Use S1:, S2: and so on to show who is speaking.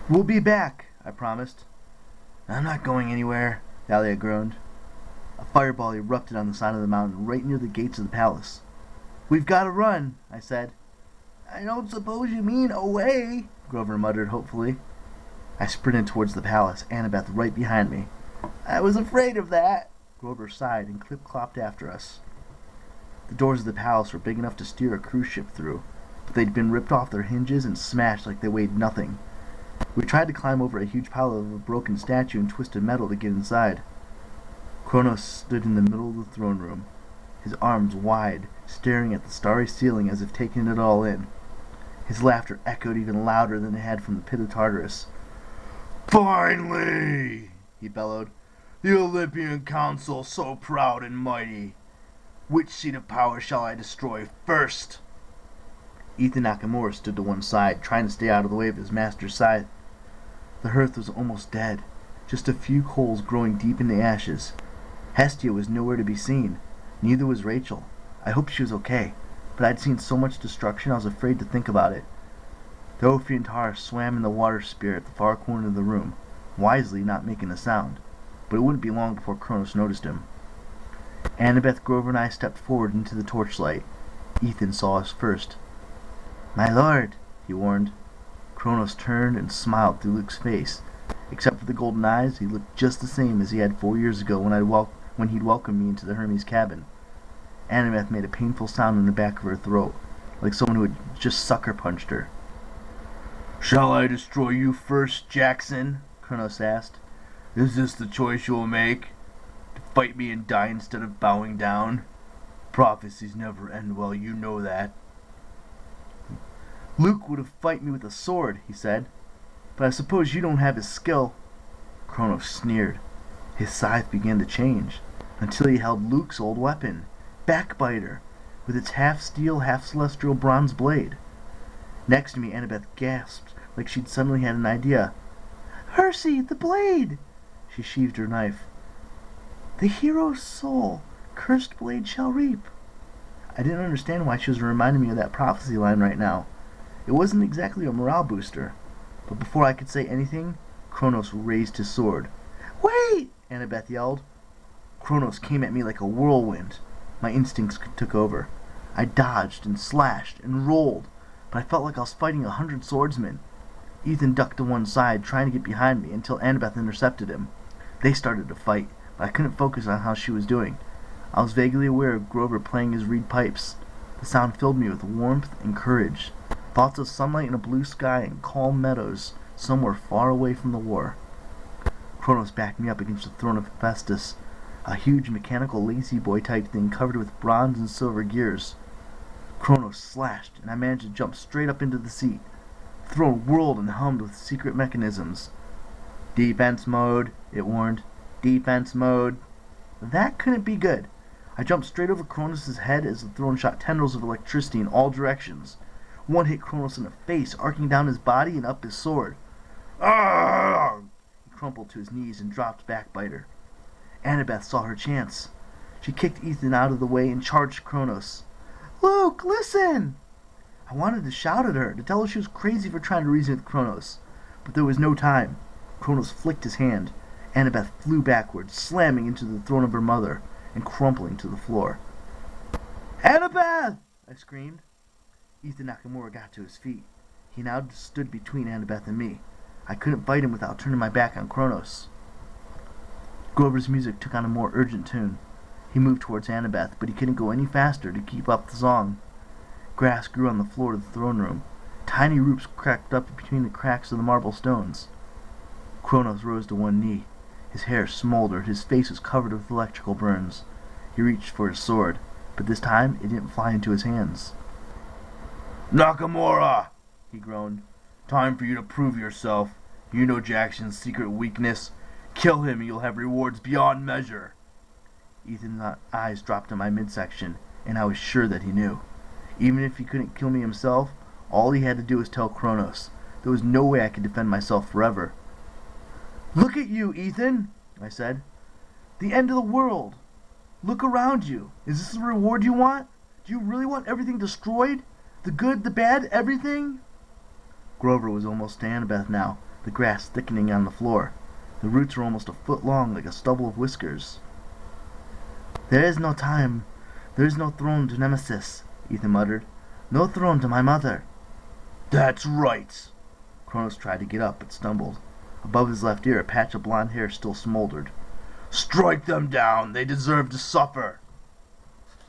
S1: "We'll be back," I promised. "I'm not going anywhere," Thalia groaned. A fireball erupted on the side of the mountain, right near the gates of the palace. "We've got to run," I said. "I don't suppose you mean away," Grover muttered hopefully. I sprinted towards the palace, Annabeth right behind me. "I was afraid of that," Grover sighed and clip-clopped after us. The doors of the palace were big enough to steer a cruise ship through, but they'd been ripped off their hinges and smashed like they weighed nothing. We tried to climb over a huge pile of a broken statue and twisted metal to get inside. Kronos stood in the middle of the throne room, his arms wide, staring at the starry ceiling as if taking it all in. His laughter echoed even louder than it had from the pit of Tartarus. "Finally!" he bellowed. "The Olympian Council, so proud and mighty. Which seat of power shall I destroy first?" Ethan Nakamura stood to one side, trying to stay out of the way of his master's scythe. The hearth was almost dead, just a few coals growing deep in the ashes. Hestia was nowhere to be seen. Neither was Rachel. I hoped she was okay, but I'd seen so much destruction I was afraid to think about it. The Ophiantara swam in the water spear at the far corner of the room, wisely not making a sound, but it wouldn't be long before Kronos noticed him. Annabeth, Grover, and I stepped forward into the torchlight. Ethan saw us first. "My lord," he warned. Kronos turned and smiled through Luke's face. Except for the golden eyes, he looked just the same as he had 4 years ago when he'd welcomed me into the Hermes cabin. Annabeth made a painful sound in the back of her throat, like someone who had just sucker punched her. "Shall I destroy you first, Jackson?" Kronos asked. "Is this the choice you will make? To fight me and die instead of bowing down? Prophecies never end well, you know that." "Luke would have fight me with a sword," he said. "But I suppose you don't have his skill." Kronos sneered. His scythe began to change, until he held Luke's old weapon, Backbiter, with its half-steel, half-celestial bronze blade. Next to me, Annabeth gasped like she'd suddenly had an idea. "Hersey, the blade!" She sheathed her knife. "The hero's soul, cursed blade shall reap." I didn't understand why she was reminding me of that prophecy line right now. It wasn't exactly a morale booster, but before I could say anything, Kronos raised his sword. "Wait!" Annabeth yelled. Kronos came at me like a whirlwind. My instincts took over. I dodged and slashed and rolled, but I felt like I was fighting 100 swordsmen. Ethan ducked to one side, trying to get behind me, until Annabeth intercepted him. They started to fight, but I couldn't focus on how she was doing. I was vaguely aware of Grover playing his reed pipes. The sound filled me with warmth and courage. Thoughts of sunlight in a blue sky and calm meadows somewhere far away from the war. Kronos backed me up against the throne of Hephaestus, a huge mechanical lazy boy type thing covered with bronze and silver gears. Kronos slashed, and I managed to jump straight up into the seat. The throne whirled and hummed with secret mechanisms. "Defense mode," it warned. "Defense mode." That couldn't be good. I jumped straight over Kronos' head as the throne shot tendrils of electricity in all directions. One hit Kronos in the face, arcing down his body and up his sword. "Argh!" He crumpled to his knees and dropped Backbiter. Annabeth saw her chance. She kicked Ethan out of the way and charged Kronos. "Luke, listen!" I wanted to shout at her, to tell her she was crazy for trying to reason with Kronos, but there was no time. Kronos flicked his hand. Annabeth flew backwards, slamming into the throne of her mother and crumpling to the floor. "Annabeth!" I screamed. Ethan Nakamura got to his feet. He now stood between Annabeth and me. I couldn't fight him without turning my back on Kronos. Grover's music took on a more urgent tune. He moved towards Annabeth, but he couldn't go any faster to keep up the song. Grass grew on the floor of the throne room. Tiny roots cracked up between the cracks of the marble stones. Kronos rose to one knee. His hair smoldered, his face was covered with electrical burns. He reached for his sword, but this time it didn't fly into his hands. "Nakamura!" he groaned. "Time for you to prove yourself. You know Jackson's secret weakness. Kill him and you'll have rewards beyond measure." Ethan's eyes dropped to my midsection, and I was sure that he knew. Even if he couldn't kill me himself, all he had to do was tell Kronos. There was no way I could defend myself forever. "Look at you, Ethan," I said. "The end of the world. Look around you. Is this the reward you want? Do you really want everything destroyed? The good, the bad, everything?" Grover was almost to Annabeth now. the grass thickening on the floor. The roots were almost a foot long, like a stubble of whiskers. "There is no time. There is no throne to Nemesis," Ethan muttered. "No throne to my mother." "That's right." Kronos tried to get up, but stumbled. Above his left ear, a patch of blonde hair still smoldered. "Strike them down! They deserve to suffer!"